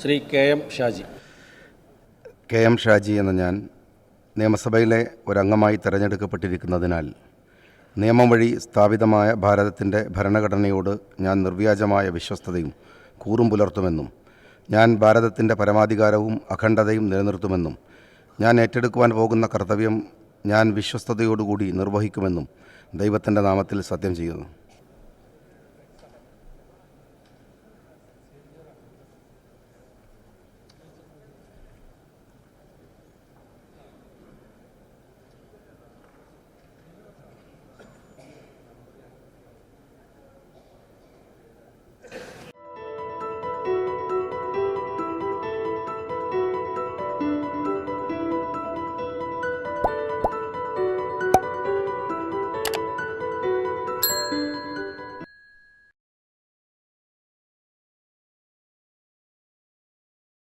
Shri K M Shaji. K M Shaji എന്ന ഞാൻ നിയമസഭയിലെ ഒരംഗമായി തിരഞ്ഞെടുക്കപ്പെട്ടിരിക്കുന്നതിനാൽ നിയമം വഴി സ്ഥാപിതമായ ഭാരതത്തിൻ്റെ ഭരണഘടനയോട് ഞാൻ നിർവ്യാജമായ വിശ്വസ്തതയും കൂറും പുലർത്തുമെന്നും ഞാൻ ഭാരതത്തിൻ്റെ പരമാധികാരവും അഖണ്ഡതയും നിലനിർത്തുമെന്നും ഞാൻ ഏറ്റെടുക്കുവാൻ പോകുന്ന കർത്തവ്യം ഞാൻ വിശ്വസ്തയോടുകൂടി നിർവഹിക്കുമെന്നും ദൈവത്തിൻ്റെ നാമത്തിൽ സത്യം ചെയ്യുന്നു.